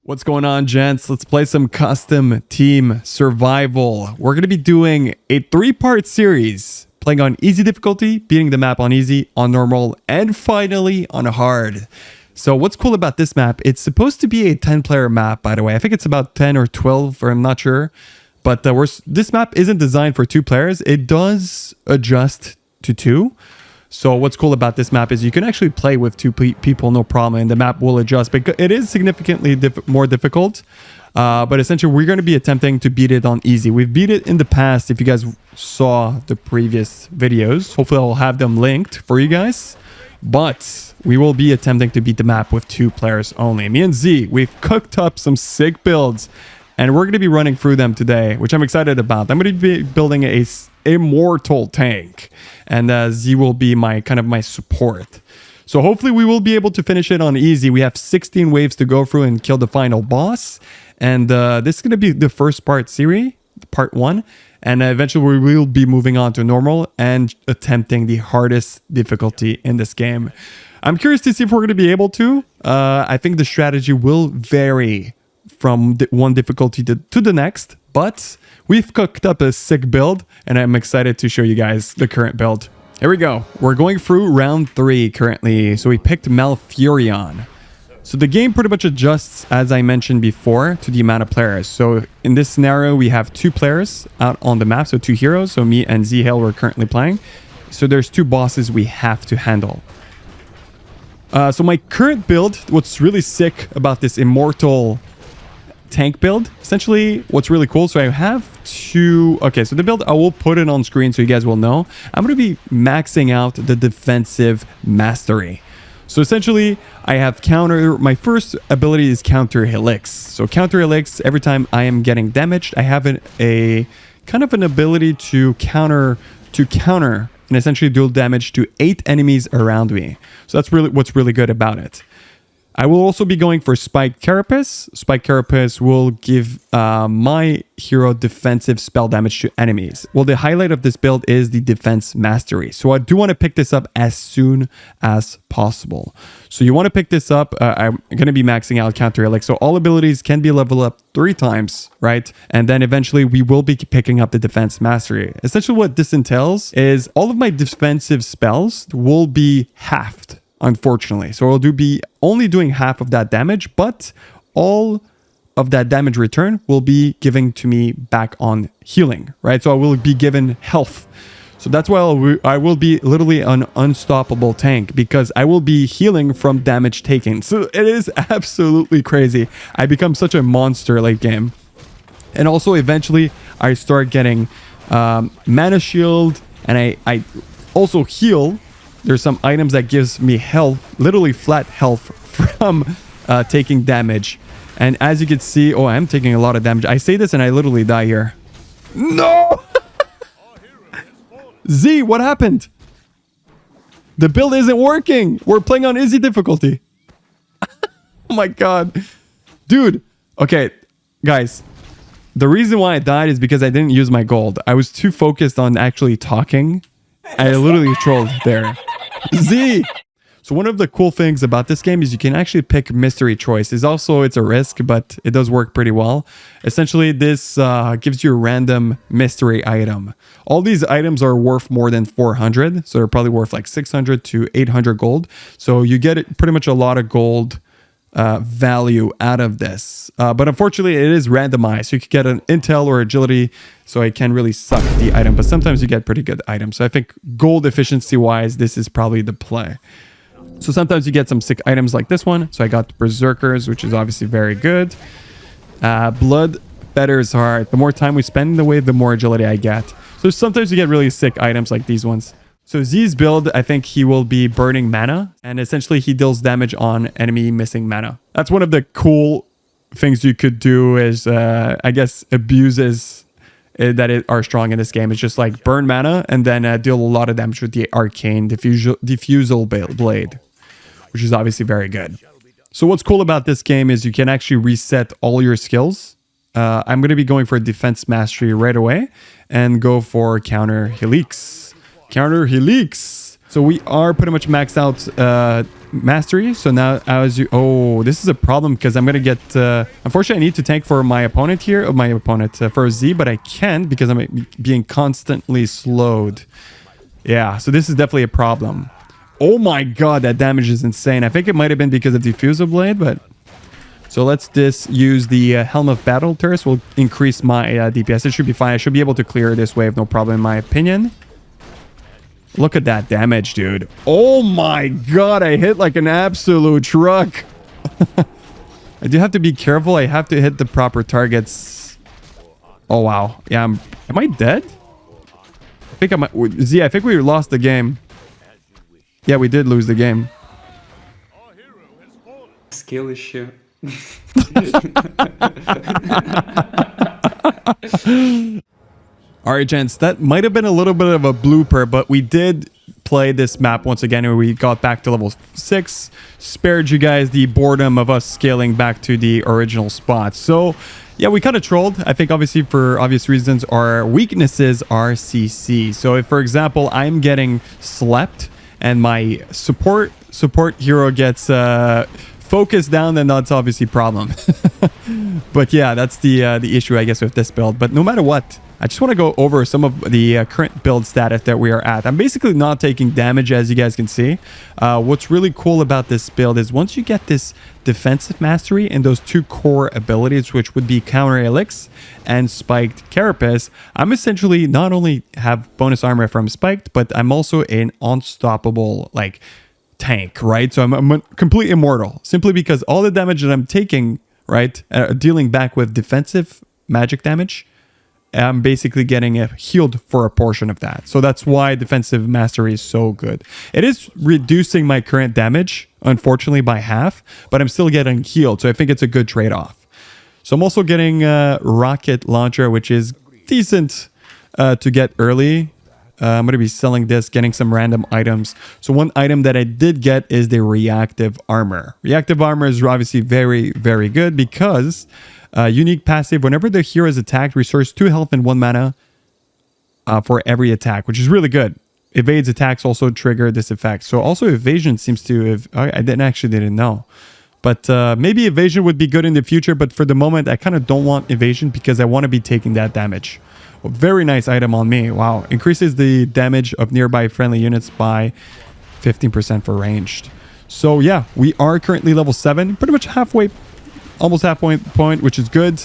What's going on, gents? Let's play some custom team survival. We're going to be doing a 3-part series, playing on easy difficulty, beating the map on easy, on normal, and finally on hard. So what's cool about this map, it's supposed to be a 10-player map, by the way. I think it's about 10 or 12, or I'm not sure. But this map isn't designed for 2 players. It does adjust to 2. So what's cool about this map is you can actually play with 2 people, no problem, and the map will adjust. But it is significantly more difficult. But essentially, we're going to be attempting to beat it on easy. We've beat it in the past, if you guys saw the previous videos. Hopefully, I'll have them linked for you guys. But we will be attempting to beat the map with 2 players only. Me and Z, we've cooked up some sick builds. And we're going to be running through them today, which I'm excited about. I'm going to be building a Immortal tank. And Z will be my support. So hopefully we will be able to finish it on easy. We have 16 waves to go through and kill the final boss. And this is going to be the first series, part 1. And eventually we will be moving on to normal and attempting the hardest difficulty in this game. I'm curious to see if we're going to be able to. I think the strategy will vary from one difficulty to the next, but we've cooked up a sick build and I'm excited to show you guys the current build. Here we go. We're going through round 3 currently. So we picked Ferion. So the game pretty much adjusts, as I mentioned before, to the amount of players. So in this scenario, we have 2 players out on the map. So 2 heroes. So me and Z-Hail we're currently playing. So there's 2 bosses we have to handle. So my current build, what's really sick about this Immortal tank build, essentially what's really cool, so I have 2, okay, so the build, I will put it on screen so you guys will know. I'm going to be maxing out the defensive mastery. So essentially I have my first ability is counter helix. So counter helix, every time I am getting damaged, I have a kind of an ability to counter and essentially deal damage to 8 enemies around me. So that's really what's really good about it. I will also be going for Spiked Carapace. Spiked Carapace will give my hero defensive spell damage to enemies. Well, the highlight of this build is the defense mastery. So I do want to pick this up as soon as possible. So you want to pick this up. I'm going to be maxing out Counter Helix. So all abilities can be leveled up 3 times, right? And then eventually we will be picking up the defense mastery. Essentially what this entails is all of my defensive spells will be halved, unfortunately. So I'll be only doing half of that damage, but all of that damage return will be giving to me back on healing, right? So I will be given health. So that's why I will be literally an unstoppable tank, because I will be healing from damage taken. So it is absolutely crazy. I become such a monster late game. And also eventually I start getting mana shield, and I also heal. There's some items that gives me health, literally flat health from taking damage. And as you can see, oh, I'm taking a lot of damage. I say this and I literally die here. No! Z, what happened? The build isn't working. We're playing on easy difficulty. Oh my god. Dude. Okay, guys. The reason why I died is because I didn't use my gold. I was too focused on actually talking. I literally trolled there. Z! So one of the cool things about this game is you can actually pick mystery choice. It's a risk, but it does work pretty well. Essentially, this gives you a random mystery item. All these items are worth more than 400. So they're probably worth like 600 to 800 gold. So you get pretty much a lot of gold value out of this. But unfortunately, it is randomized. So you could get an intel or agility, so it can really suck the item. But sometimes you get pretty good items. So I think gold efficiency wise, this is probably the play. So sometimes you get some sick items like this one. So I got Berserkers, which is obviously very good. Blood Fetter's Heart. The more time we spend in the wave, the more agility I get. So sometimes you get really sick items like these ones. So Z's build, I think he will be burning mana, and essentially he deals damage on enemy missing mana. That's one of the cool things you could do is, I guess, abuses that are strong in this game. It's just like burn mana and then deal a lot of damage with the arcane diffusal blade, which is obviously very good. So what's cool about this game is you can actually reset all your skills. I'm going to be going for defense mastery right away and go for counter helix. Counter helix. So we are pretty much maxed out mastery. So now as you... Oh, this is a problem because I'm going to get... unfortunately, I need to tank for my opponent here. For Z, but I can't because I'm being constantly slowed. Yeah, so this is definitely a problem. Oh my god, that damage is insane. I think it might have been because of Diffusal Blade, but... So let's just use the Helm of Battle Turret. Will increase my DPS. It should be fine. I should be able to clear this wave, no problem in my opinion. Look at that damage, dude. Oh my god, I hit like an absolute truck. I do have to be careful. I have to hit the proper targets. Oh wow. Yeah, am I dead? I think I might... Z, I think we lost the game. Yeah, we did lose the game. Skill issue. All right, gents, that might have been a little bit of a blooper, but we did play this map once again and we got back to level 6. Spared you guys the boredom of us scaling back to the original spot. So yeah, we kind of trolled. I think obviously for obvious reasons, our weaknesses are CC. So if, for example, I'm getting slept and my support hero gets focus down, then that's obviously a problem. But yeah, that's the issue, I guess, with this build. But no matter what, I just want to go over some of the current build status that we are at. I'm basically not taking damage, as you guys can see. What's really cool about this build is once you get this defensive mastery and those 2 core abilities, which would be Counter Elix and Spiked Carapace, I'm essentially not only have bonus armor from Spiked, but I'm also an unstoppable, like, tank, right? So I'm complete immortal simply because all the damage that I'm taking, right, dealing back with defensive magic damage, I'm basically getting healed for a portion of that. So that's why defensive mastery is so good. It is reducing my current damage, unfortunately, by half, but I'm still getting healed. So I think it's a good trade-off. So I'm also getting a rocket launcher, which is decent to get early. I'm going to be selling this, getting some random items. So one item that I did get is the reactive armor. Reactive armor is obviously very, very good because unique passive, whenever the hero is attacked, restores 2 health and 1 mana for every attack, which is really good. Evades attacks also trigger this effect. So also evasion seems to have... I didn't know. But maybe evasion would be good in the future, but for the moment, I kind of don't want evasion because I want to be taking that damage. A very nice item on me. Wow. Increases the damage of nearby friendly units by 15% for ranged. So yeah, we are currently level 7. Pretty much halfway, almost halfway point, which is good.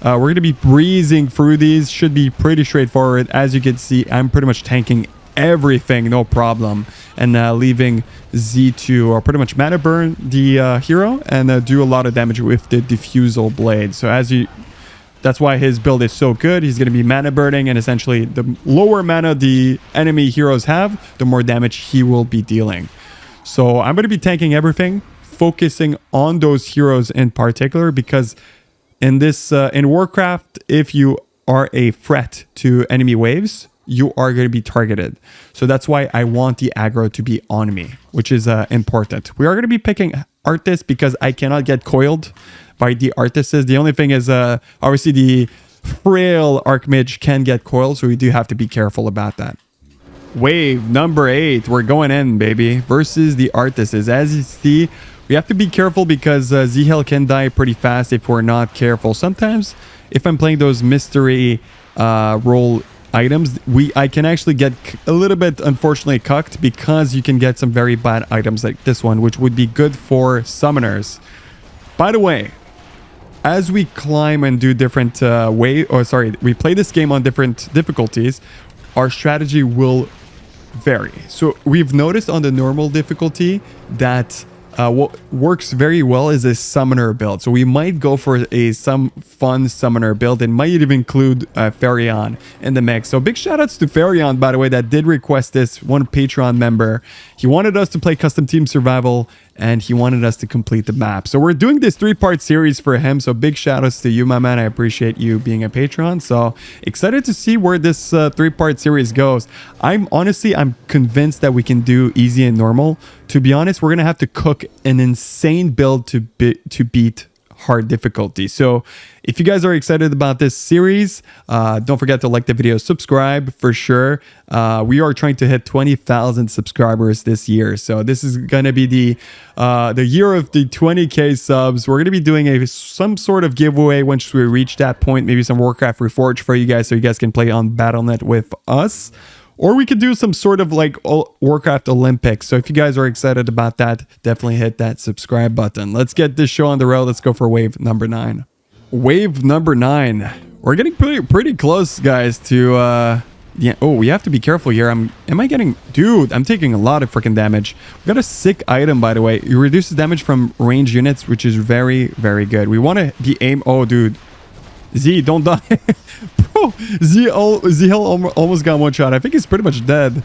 We're going to be breezing through these. Should be pretty straightforward. As you can see, I'm pretty much tanking everything, no problem. And leaving Z to pretty much mana burn the hero and do a lot of damage with the Diffusal Blade. So as you... That's why his build is so good. He's going to be mana burning, and essentially the lower mana the enemy heroes have, the more damage he will be dealing. So I'm going to be tanking everything, focusing on those heroes in particular, because in this in Warcraft, if you are a threat to enemy waves, you are going to be targeted. So that's why I want the aggro to be on me, which is important. We are going to be picking Artis because I cannot get coiled by the Artises. The only thing is obviously the frail Archmage can get coiled, so we do have to be careful about that. Wave number 8, we're going in, baby, versus the Artises. As you see, we have to be careful because Zihel can die pretty fast if we're not careful. Sometimes if I'm playing those mystery role items, I can actually get a little bit, unfortunately, cucked because you can get some very bad items like this one, which would be good for summoners. By the way, as we climb and do different we play this game on different difficulties, our strategy will vary. So we've noticed on the normal difficulty that what works very well is a summoner build. So we might go for some fun summoner build. It might even include Ferion in the mix. So big shout outs to Ferion, by the way, that did request this, one Patreon member. He wanted us to play custom team survival and he wanted us to complete the map. So we're doing this 3-part series for him. So big shout outs to you, my man. I appreciate you being a patron. So excited to see where this 3-part series goes. I'm convinced that we can do easy and normal. To be honest, we're going to have to cook an insane build to beat hard difficulty. So if you guys are excited about this series, don't forget to like the video, subscribe for sure. We are trying to hit 20,000 subscribers this year. So this is going to be the year of the 20k subs. We're going to be doing some sort of giveaway once we reach that point, maybe some Warcraft Reforged for you guys so you guys can play on Battle.net with us. Or we could do some sort of like Warcraft Olympics. So if you guys are excited about that, definitely hit that subscribe button. Let's get this show on the road. Let's go for wave number 9. Wave number 9. We're getting pretty close, guys, to yeah. Oh, we have to be careful here. Am I getting... Dude, I'm taking a lot of freaking damage. We got a sick item, by the way. It reduces damage from range units, which is very, very good. We want to be aim... Oh, dude. Z, don't die. Bro, Z almost got one shot. I think he's pretty much dead.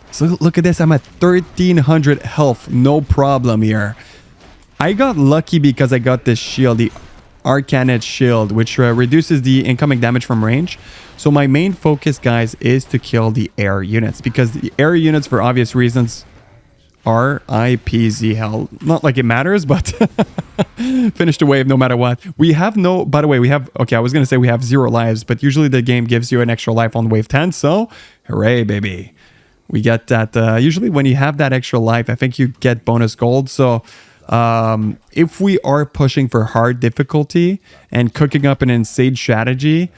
So look at this. I'm at 1300 health. No problem here. I got lucky because I got this shield, the Arcanet shield, which reduces the incoming damage from range. So my main focus, guys, is to kill the air units, because the air units, for obvious reasons, RIPZ hell. Not like it matters, but finish the wave no matter what. We have no... By the way, we have... Okay, I was going to say we have 0 lives, but usually the game gives you an extra life on wave 10. So, hooray, baby. We get that... usually when you have that extra life, I think you get bonus gold. So, if we are pushing for hard difficulty and cooking up an insane strategy...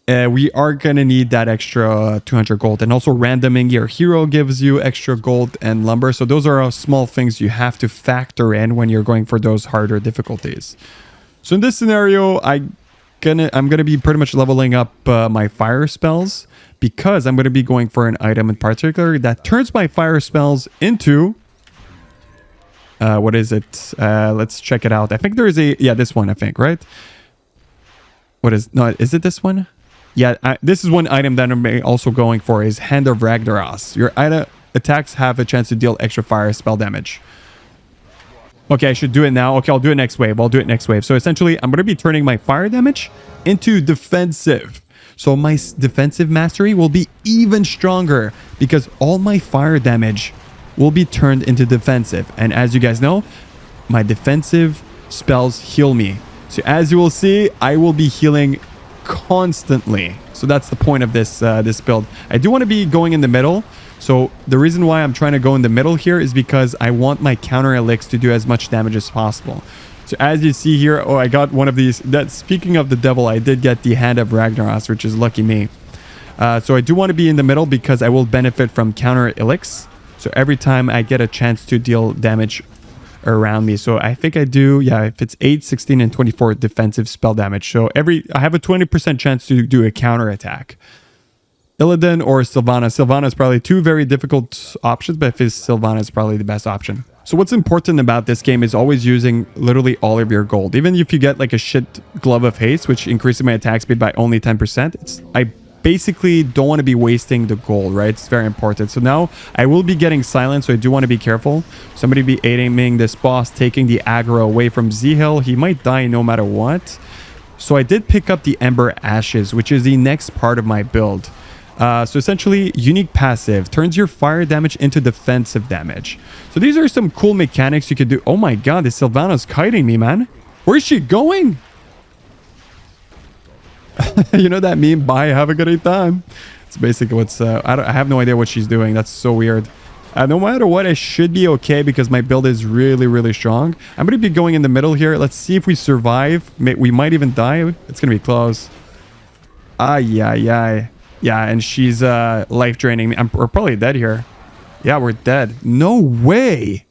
we are going to need that extra 200 gold. And also randoming your hero gives you extra gold and lumber. So those are all small things you have to factor in when you're going for those harder difficulties. So in this scenario, I'm gonna be pretty much leveling up my fire spells, because I'm going to be going for an item in particular that turns my fire spells into... what is it? Let's check it out. I think there is a... Yeah, this one, I think, right? What is... No, is it this one? Yeah, this is one item that I'm also going for, is Hand of Ragnaros. Your item attacks have a chance to deal extra fire spell damage. Okay, I should do it now. Okay, I'll do it next wave. So essentially, I'm going to be turning my fire damage into defensive. So my defensive mastery will be even stronger, because all my fire damage will be turned into defensive. And as you guys know, my defensive spells heal me. So as you will see, I will be healing constantly. So that's the point of this this build. I do want to be going in the middle. So the reason why I'm trying to go in the middle here is because I want my counter elixirs to do as much damage as possible. So as you see here, oh, I got one of these. That, speaking of the devil, I did get the Hand of Ragnaros, which is lucky me. So I do want to be in the middle because I will benefit from counter elixirs. So every time I get a chance to deal damage around me. So I think I do, yeah, if it's 8, 16, and 24 defensive spell damage. So I have a 20% chance to do a counter attack. Illidan or Sylvana. Sylvana is probably 2 very difficult options, but if it's Sylvana, is probably the best option. So what's important about this game is always using literally all of your gold. Even if you get like a shit Glove of Haste, which increases my attack speed by only 10%, I basically don't want to be wasting the gold, right? It's very important. So now I will be getting silent, so I do want to be careful. Somebody be aiming this boss, taking the aggro away from Zhiel. He might die no matter what. So I did pick up the Ember Ashes, which is the next part of my build. So essentially, unique passive turns your fire damage into defensive damage. So these are some cool mechanics you could do. Oh my god, this Sylvana's kiting me, man. Where's she going? You know that meme, bye, have a good time. It's basically what's I have no idea what she's doing. That's so weird. No matter what, I should be okay because my build is really strong. I'm gonna be going in the middle here. Let's see if we survive. We might even die. It's gonna be close. Yeah, and she's life draining me. We're probably dead here. Yeah, we're dead. No way.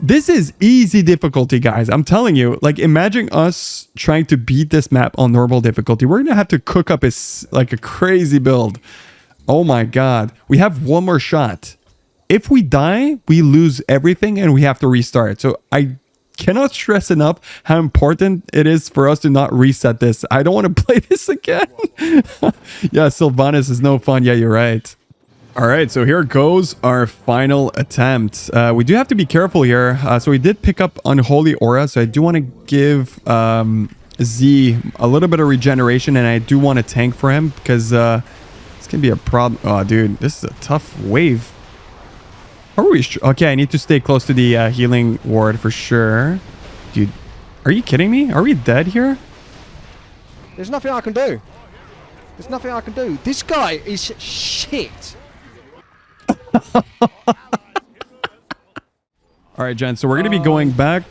This is easy difficulty, guys. I'm telling you, like, imagine us trying to beat this map on normal difficulty. We're gonna have to cook up a crazy build. Oh my god. We have one more shot. If we die, we lose everything and we have to restart. So I cannot stress enough how important it is for us to not reset this. I don't want to play this again. Yeah, Sylvanas is no fun. Yeah, you're right. All right, so here goes our final attempt. We do have to be careful here. So we did pick up Unholy Aura, so I do want to give Z a little bit of regeneration, and I do want to tank for him because it's going to be a problem. Oh, dude, this is a tough wave. Are we okay, I need to stay close to the healing ward for sure. Dude, are you kidding me? Are we dead here? There's nothing I can do. There's nothing I can do. This guy is shit. All right, gents. So we're going to be going back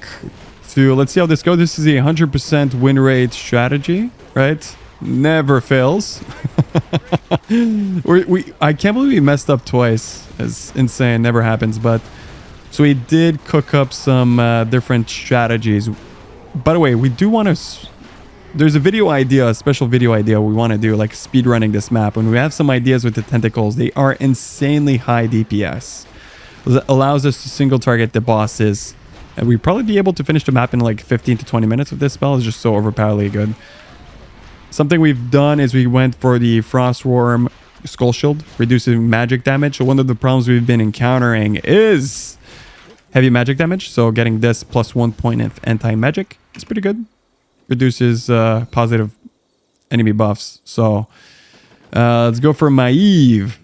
to, let's see how this goes. This is a 100% win rate strategy, right? Never fails. I can't believe we messed up twice. It's insane. Never happens. But so we did cook up some different strategies. By the way, we do want to... There's a video idea, a special video idea we want to do, like speed running this map. When we have some ideas with the tentacles, they are insanely high DPS. It allows us to single target the bosses, and we'd probably be able to finish the map in like 15 to 20 minutes with this spell. It's just so overpoweringly good. Something we've done is we went for the Frostworm Skull Shield, reducing magic damage. So one of the problems we've been encountering is heavy magic damage. So getting this plus 1 point of anti-magic is pretty good. Reduces positive enemy buffs. So let's go for Maeve.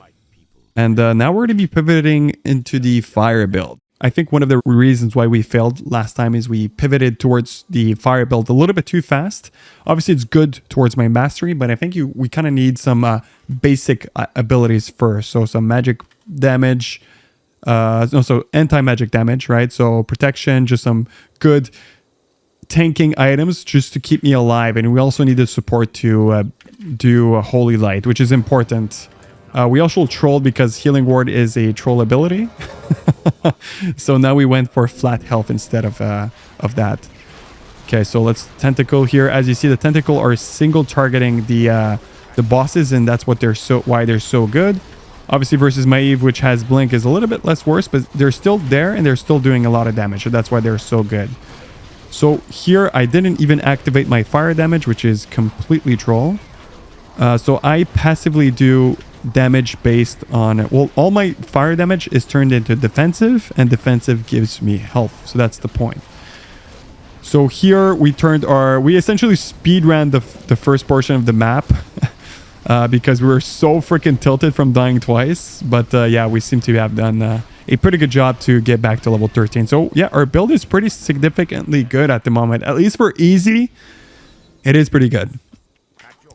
And now we're going to be pivoting into the fire build. I think one of the reasons why we failed last time is we pivoted towards the fire build a little bit too fast. Obviously, it's good towards my mastery, but I think we kind of need some basic abilities first. So some magic damage, so anti-magic damage, right? So protection, just some good tanking items just to keep me alive. And we also need the support to do a Holy Light, which is important. We also trolled because Healing Ward is a troll ability. So now we went for flat health instead of that. Okay, so let's tentacle here. As you see, the tentacle are single targeting the bosses, and that's what why they're so good. Obviously versus Maeve, which has Blink, is a little bit less worse, but they're still there and they're still doing a lot of damage. So that's why they're so good. So here I didn't even activate my fire damage, which is completely troll. So I passively do damage based on, well, all my fire damage is turned into defensive, and defensive gives me health. So that's the point. So here we essentially speed ran the first portion of the map because we were so freaking tilted from dying twice. But yeah, we seem to have done a pretty good job to get back to level 13. So yeah, our build is pretty significantly good at the moment. At least for easy, it is pretty good.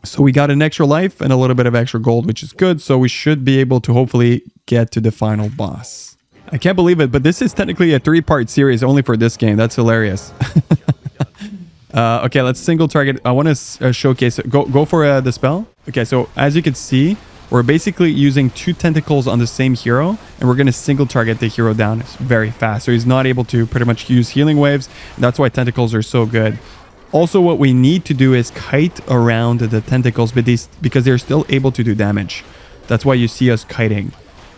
So we got an extra life and a little bit of extra gold, which is good. So we should be able to hopefully get to the final boss. I can't believe it, but this is technically a 3-part series only for this game. That's hilarious. Okay, let's single target. I want to showcase it. Go for the spell. Okay, so as you can see, we're basically using 2 tentacles on the same hero, and we're going to single target the hero down very fast. So he's not able to pretty much use healing waves. That's why tentacles are so good. Also, what we need to do is kite around the tentacles because they're still able to do damage. That's why you see us kiting.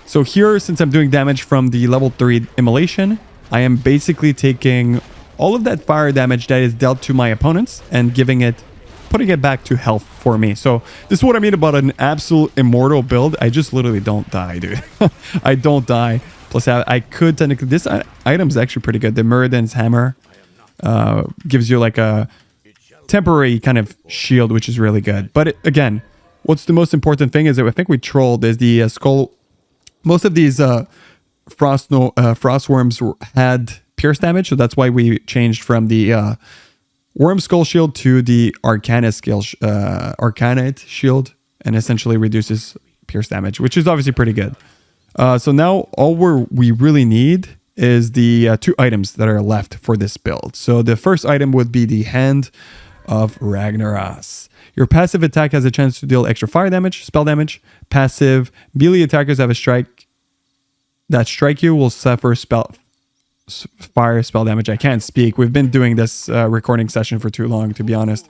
So here, since I'm doing damage from the level 3 immolation, I am basically taking all of that fire damage that is dealt to my opponents and putting it back to health for me. So this is what I mean about an absolute immortal build. I just literally don't die, dude. I don't die. Plus, I could technically... This item is actually pretty good. The Meridian's Hammer gives you like a temporary kind of shield, which is really good. But again, what's the most important thing is that I think we trolled is the skull. Most of these frostworms had pierce damage, so that's why we changed from the worm skull shield to the arcanite shield, and essentially reduces pierce damage, which is obviously pretty good. So now all we really need is the 2 items that are left for this build. So the first item would be the Hand of Ragnaros. Your passive attack has a chance to deal extra fire damage, spell damage. Passive melee attackers have a strike that strike you will suffer fire spell damage. I can't speak. We've been doing this recording session for too long, to be honest.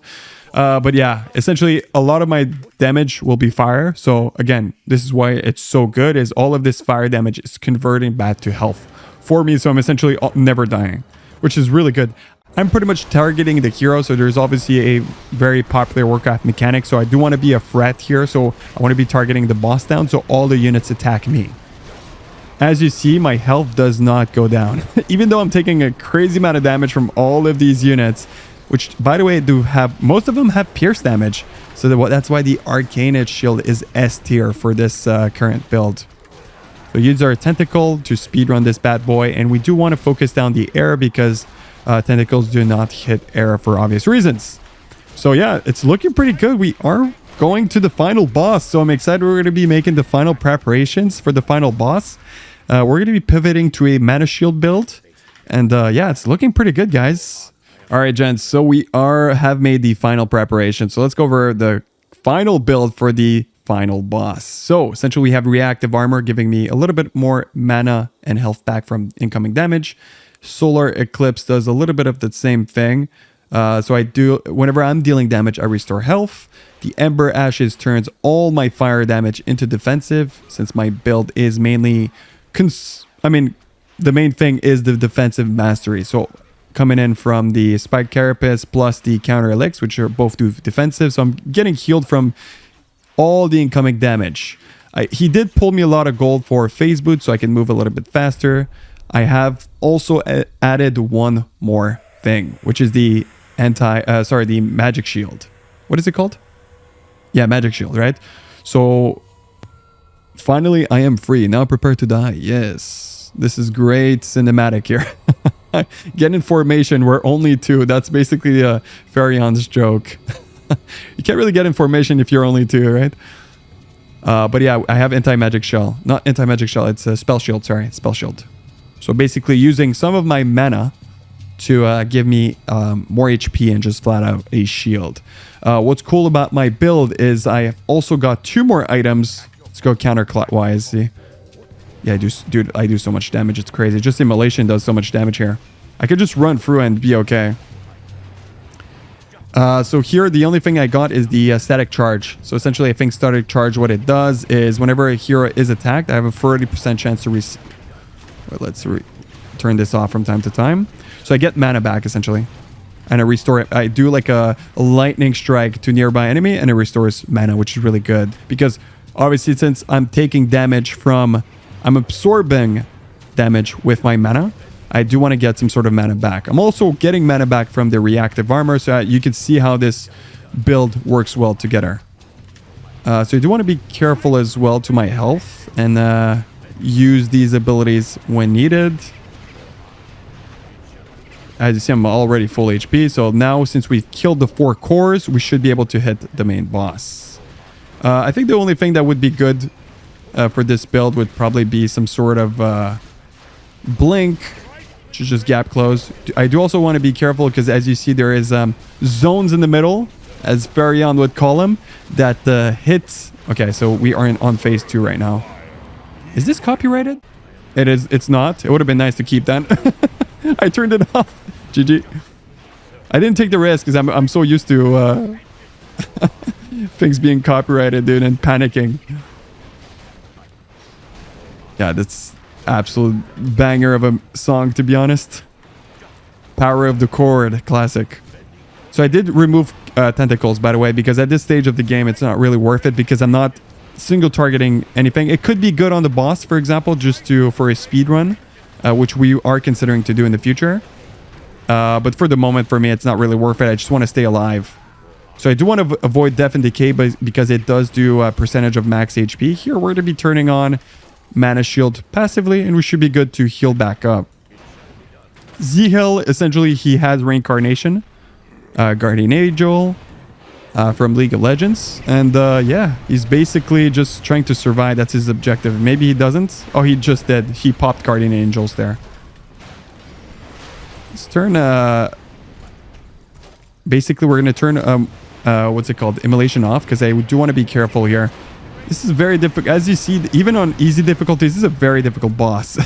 But yeah, essentially a lot of my damage will be fire. So again, this is why it's so good, is all of this fire damage is converting back to health for me. So I'm essentially never dying, which is really good. I'm pretty much targeting the hero, so there's obviously a very popular Warcraft mechanic. So I do want to be a threat here. So I want to be targeting the boss down, so all the units attack me. As you see, my health does not go down. Even though I'm taking a crazy amount of damage from all of these units, which, by the way, most of them have pierce damage. So that's why the Arcanite shield is S tier for this current build. So use our tentacle to speedrun this bad boy. And we do want to focus down the air because tentacles do not hit air for obvious reasons. So yeah, it's looking pretty good. We are going to the final boss. So I'm excited. We're going to be making the final preparations for the final boss. We're going to be pivoting to a mana shield build. And yeah, it's looking pretty good, guys. All right, gents. So we have made the final preparation. So let's go over the final build for the final boss. So essentially we have reactive armor giving me a little bit more mana and health back from incoming damage. Solar Eclipse does a little bit of the same thing. So I do, whenever I'm dealing damage, I restore health. The Ember Ashes turns all my fire damage into defensive, since my build is mainly, the main thing is the defensive mastery. So coming in from the Spiked Carapace plus the Counter Elix, which are both do defensive. So I'm getting healed from all the incoming damage. He did pull me a lot of gold for Phase Boot, so I can move a little bit faster. I have also added one more thing, which is the the magic shield. What is it called? Yeah, magic shield, right? So finally I am free. Now prepare to die. Yes. This is great cinematic here. Get in formation. We're only two. That's basically Ferion's joke. You can't really get in formation if you're only two, right? But yeah, I have anti-magic shell. Not anti-magic shell. It's a spell shield. Sorry, spell shield. So basically using some of my mana to give me more HP and just flat out a shield. What's cool about my build is I also got two more items. Let's go counterclockwise. See? Yeah, I do so much damage. It's crazy. Just Immolation does so much damage here. I could just run through and be okay. So here, the only thing I got is the static charge. So essentially, I think static charge, what it does is whenever a hero is attacked, I have a 30% chance to let's turn this off from time to time. So I get mana back, essentially. And I restore it. I do like a lightning strike to nearby enemy, and it restores mana, which is really good. Because obviously, since I'm taking damage from... I'm absorbing damage with my mana, I do want to get some sort of mana back. I'm also getting mana back from the reactive armor, so you can see how this build works well together. So you do want to be careful as well to my health and use these abilities when needed. As you see, I'm already full HP, so now since we've killed the 4 cores, we should be able to hit the main boss. I think the only thing that would be good for this build would probably be some sort of blink, which is just gap close. I do also want to be careful because as you see, there is zones in the middle, as Ferion would call them, that hits. Okay, so we are on phase 2 right now. Is this copyrighted? It is. It's not. It would have been nice to keep that. I turned it off. GG. I didn't take the risk because I'm so used to things being copyrighted, dude, and panicking. Yeah, that's absolute banger of a song, to be honest. Power of the Chord, classic. So I did remove tentacles, by the way, because at this stage of the game, it's not really worth it because I'm not single targeting anything. It could be good on the boss, for example, just for a speed run, which we are considering to do in the future. But for the moment, for me, it's not really worth it. I just want to stay alive. So I do want to avoid Death and Decay because it does do a percentage of max HP. Here, we're going to be turning on Mana Shield passively, and we should be good to heal back up. Zihil, essentially, he has Reincarnation, Guardian Angel from League of Legends, and yeah, he's basically just trying to survive. That's his objective. Maybe he doesn't. Oh, he just did. He popped Guardian Angels there. Let's turn... basically, we're going to turn... what's it called? Immolation off, because I do want to be careful here. This is very difficult. As you see, even on easy difficulties, this is a very difficult boss.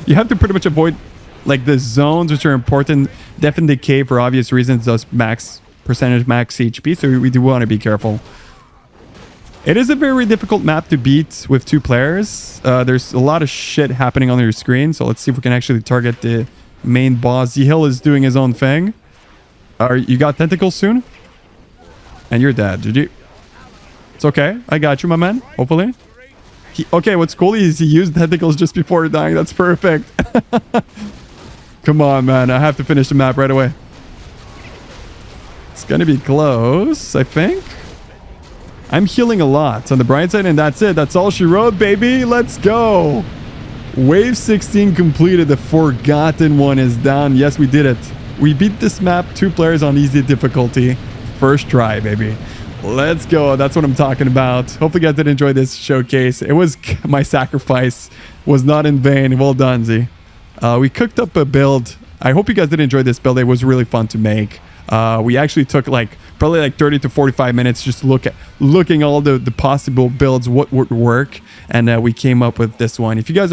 You have to pretty much avoid like the zones, which are important. Death and Decay, for obvious reasons, does max HP, so we do want to be careful. It is a very difficult map to beat with 2 players. There's a lot of shit happening on your screen, so let's see if we can actually target the main boss. Zihil is doing his own thing. You got tentacles soon? And you're dead. GG. It's okay. I got you, my man. Hopefully. Okay, what's cool is he used tentacles just before dying. That's perfect. Come on, man. I have to finish the map right away. It's going to be close, I think. I'm healing a lot on the bright side, and that's it. That's all she wrote, baby. Let's go. Wave 16 completed. The forgotten one is down. Yes, we did it. We beat this map, 2 players on easy difficulty. First try, baby. Let's go. That's what I'm talking about. Hopefully you guys did enjoy this showcase. It was my sacrifice was not in vain. Well done, Z. We cooked up a build. I hope you guys did enjoy this build. It was really fun to make. We actually took probably 30 to 45 minutes just looking all the possible builds, what would work, and we came up with this one. If you guys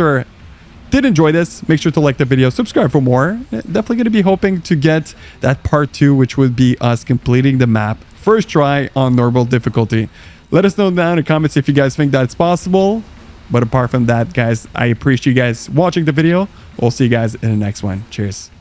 did enjoy this, make sure to like the video, subscribe for more. Definitely going to be hoping to get that part 2, which would be us completing the map first try on normal difficulty. Let us know down in the comments if you guys think that's possible. But apart from that, guys, I appreciate you guys watching the video. We'll see you guys in the next one. Cheers.